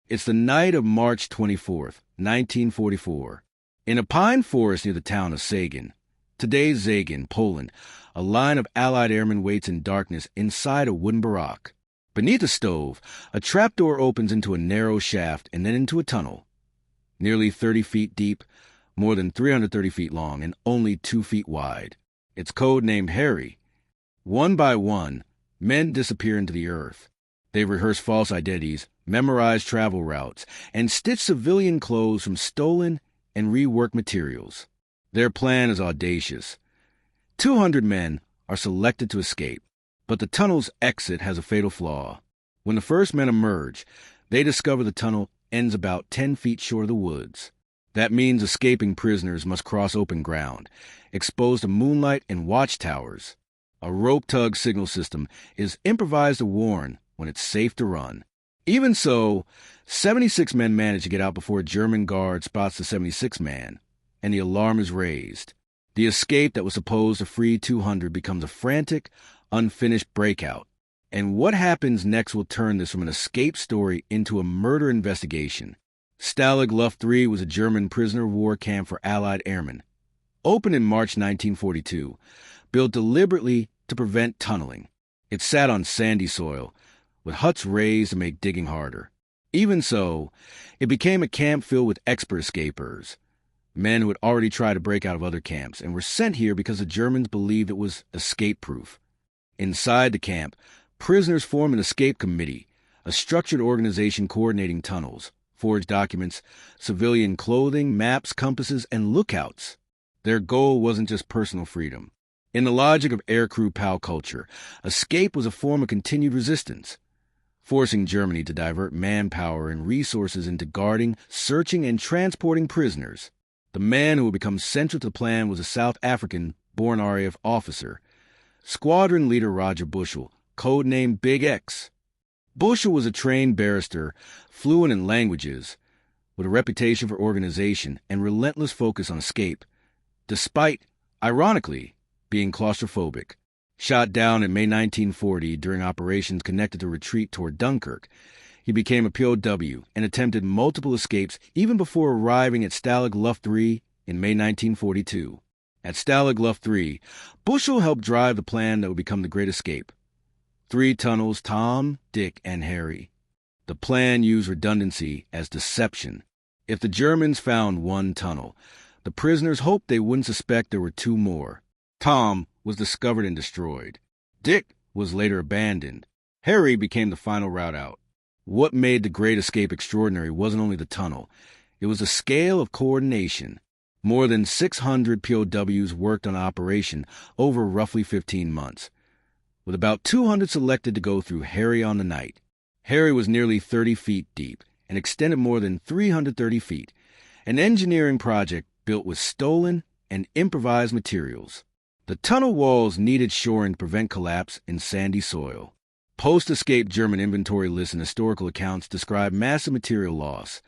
It's the night of March 24th, 1944. In a pine forest near the town of Sagan, today's Zagan, Poland, a line of Allied airmen waits in darkness inside a wooden barrack. Beneath a stove, a trapdoor opens into a narrow shaft and then into a tunnel. Nearly 30 feet deep, more than 330 feet long, and only 2 feet wide. It's code-named Harry. One by one, men disappear into the earth. They rehearse false identities, memorize travel routes, and stitch civilian clothes from stolen and reworked materials. Their plan is audacious. 200 men are selected to escape, but the tunnel's exit has a fatal flaw. When the first men emerge, they discover the tunnel ends about 10 feet short of the woods. That means escaping prisoners must cross open ground, exposed to moonlight and watchtowers. A rope-tug signal system is improvised to warn when it's safe to run. Even so, 76 men manage to get out before a German guard spots the 76th man, and the alarm is raised. The escape that was supposed to free 200 becomes a frantic, unfinished breakout. And what happens next will turn this from an escape story into a murder investigation. Stalag Luft III was a German prisoner of war camp for Allied airmen. Opened in March 1942, built deliberately to prevent tunneling. It sat on sandy soil, with huts raised to make digging harder. Even so, it became a camp filled with expert escapers, men who had already tried to break out of other camps and were sent here because the Germans believed it was escape-proof. Inside the camp, prisoners formed an escape committee, a structured organization coordinating tunnels, forged documents, civilian clothing, maps, compasses, and lookouts. Their goal wasn't just personal freedom. In the logic of aircrew POW culture, escape was a form of continued resistance, forcing Germany to divert manpower and resources into guarding, searching, and transporting prisoners. The man who would become central to the plan was a South African-born RAF officer, Squadron Leader Roger Bushell, codenamed Big X. Bushell was a trained barrister, fluent in languages, with a reputation for organization and relentless focus on escape, despite, ironically, being claustrophobic. Shot down in May 1940 during operations connected to retreat toward Dunkirk, he became a POW and attempted multiple escapes even before arriving at Stalag Luft III in May 1942. At Stalag Luft III, Bushell helped drive the plan that would become the Great Escape. 3 tunnels, Tom, Dick, and Harry. The plan used redundancy as deception. If the Germans found 1 tunnel, the prisoners hoped they wouldn't suspect there were 2 more. Tom was discovered and destroyed. Dick was later abandoned. Harry became the final route out. What made the Great Escape extraordinary wasn't only the tunnel. It was the scale of coordination. More than 600 POWs worked on operation over roughly 15 months, with about 200 selected to go through Harry on the night. Harry was nearly 30 feet deep and extended more than 330 feet, an engineering project built with stolen and improvised materials. The tunnel walls needed shoring to prevent collapse in sandy soil. Post-escape German inventory lists and historical accounts describe massive material loss.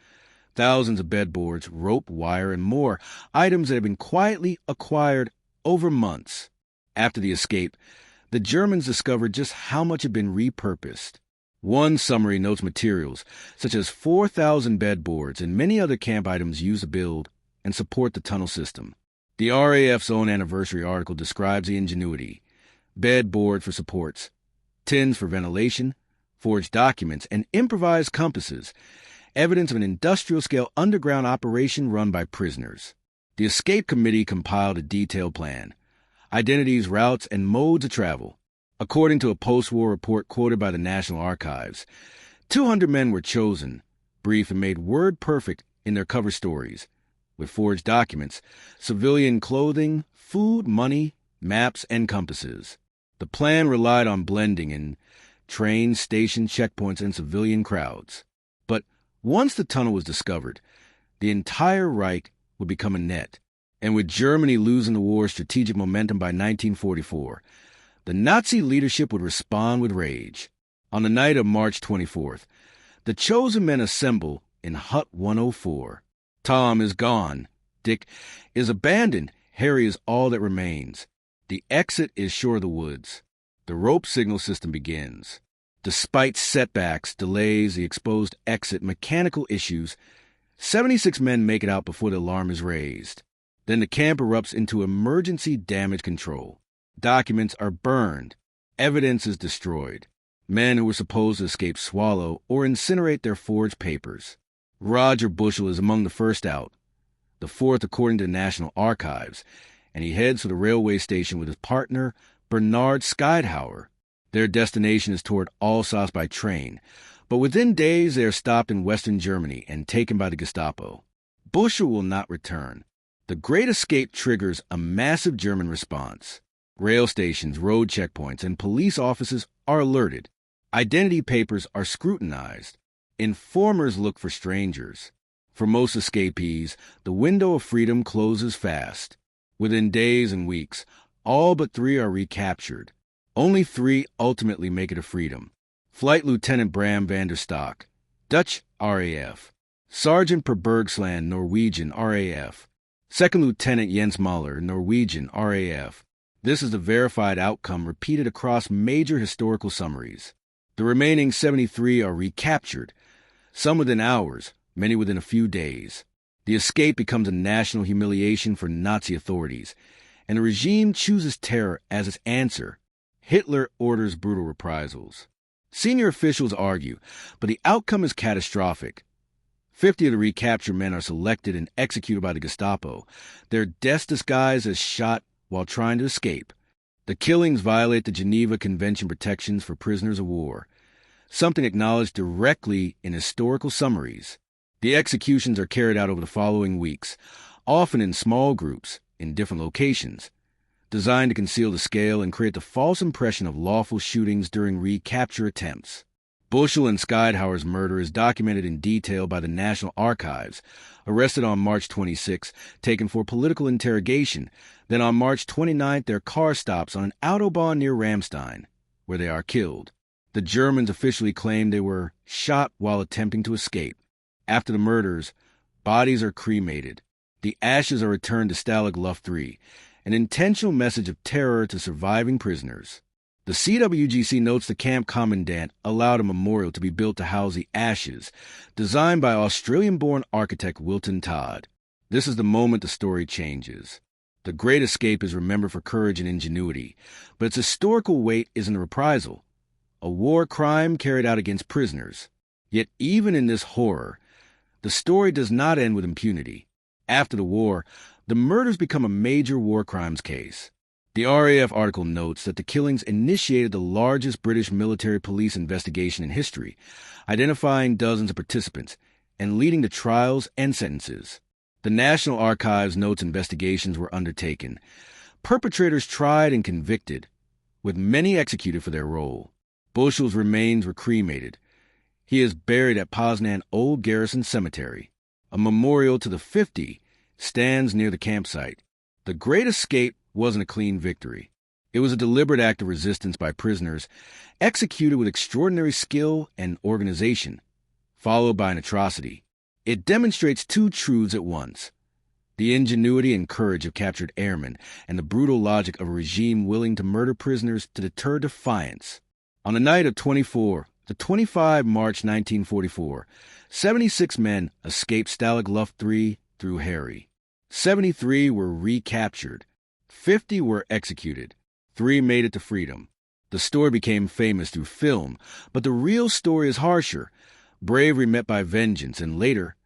Thousands of bedboards, rope, wire, and more items that had been quietly acquired over months. After the escape, the Germans discovered just how much had been repurposed. One summary notes materials, such as 4,000 bedboards and many other camp items used to build and support the tunnel system. The RAF's own anniversary article describes the ingenuity: bedboard for supports, tins for ventilation, forged documents, and improvised compasses, evidence of an industrial-scale underground operation run by prisoners. The escape committee compiled a detailed plan: identities, routes, and modes of travel. According to a post-war report quoted by the National Archives, 200 men were chosen, briefed and made word-perfect in their cover stories, with forged documents, civilian clothing, food, money, maps, and compasses. The plan relied on blending in trains, stations, checkpoints, and civilian crowds. But once the tunnel was discovered, the entire Reich would become a net. And with Germany losing the war's strategic momentum by 1944, the Nazi leadership would respond with rage. On the night of March 24th, the chosen men assemble in Hut 104. Tom is gone. Dick is abandoned. Harry is all that remains. The exit is shore of the woods. The rope signal system begins. Despite setbacks, delays, the exposed exit, mechanical issues, 76 men make it out before the alarm is raised. Then the camp erupts into emergency damage control. Documents are burned. Evidence is destroyed. Men who were supposed to escape swallow or incinerate their forged papers. Roger Bushell is among the first out, the fourth according to the National Archives, and he heads for the railway station with his partner, Bernard Skeidhauer. Their destination is toward Alsace by train, but within days they are stopped in western Germany and taken by the Gestapo. Bushell will not return. The Great Escape triggers a massive German response. Rail stations, road checkpoints, and police offices are alerted. Identity papers are scrutinized. Informers look for strangers. For most escapees, the window of freedom closes fast. Within days and weeks, all but 3 are recaptured. Only 3 ultimately make it to freedom. Flight Lieutenant Bram van der Stock, Dutch RAF. Sergeant Per Bergsland, Norwegian RAF. Second Lieutenant Jens Mahler, Norwegian RAF. This is the verified outcome repeated across major historical summaries. The remaining 73 are recaptured, some within hours, many within a few days. The escape becomes a national humiliation for Nazi authorities, and the regime chooses terror as its answer. Hitler orders brutal reprisals. Senior officials argue, but the outcome is catastrophic. 50 of the recaptured men are selected and executed by the Gestapo, their deaths disguised as shot while trying to escape. The killings violate the Geneva Convention protections for prisoners of war, something acknowledged directly in historical summaries. The executions are carried out over the following weeks, often in small groups in different locations, designed to conceal the scale and create the false impression of lawful shootings during recapture attempts. Bushell and Skeidhauer's murder is documented in detail by the National Archives. Arrested on March 26, taken for political interrogation. Then on March 29, their car stops on an autobahn near Ramstein, where they are killed. The Germans officially claim they were shot while attempting to escape. After the murders, bodies are cremated. The ashes are returned to Stalag Luft III, an intentional message of terror to surviving prisoners. The CWGC notes the camp commandant allowed a memorial to be built to house the ashes, designed by Australian-born architect Wilton Todd. This is the moment the story changes. The Great Escape is remembered for courage and ingenuity, but its historical weight isn't a reprisal, a war crime carried out against prisoners. Yet even in this horror, the story does not end with impunity. After the war, the murders become a major war crimes case. The RAF article notes that the killings initiated the largest British military police investigation in history, identifying dozens of participants and leading to trials and sentences. The National Archives notes investigations were undertaken, perpetrators tried and convicted, with many executed for their role. Bushell's remains were cremated. He is buried at Poznan Old Garrison Cemetery. A memorial to the 50 stands near the campsite. The Great Escape wasn't a clean victory. It was a deliberate act of resistance by prisoners, executed with extraordinary skill and organization, followed by an atrocity. It demonstrates 2 truths at once: the ingenuity and courage of captured airmen, and the brutal logic of a regime willing to murder prisoners to deter defiance. On the night of 25 March 1944, 76 men escaped Stalag Luft III through Harry. 73 were recaptured. 50 were executed. 3 made it to freedom. The story became famous through film, but the real story is harsher. Bravery met by vengeance, and later,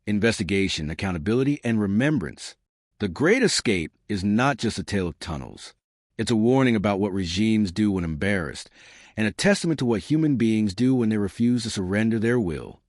investigation, accountability, and remembrance. The Great Escape is not just a tale of tunnels. It's a warning about what regimes do when embarrassed, and a testament to what human beings do when they refuse to surrender their will.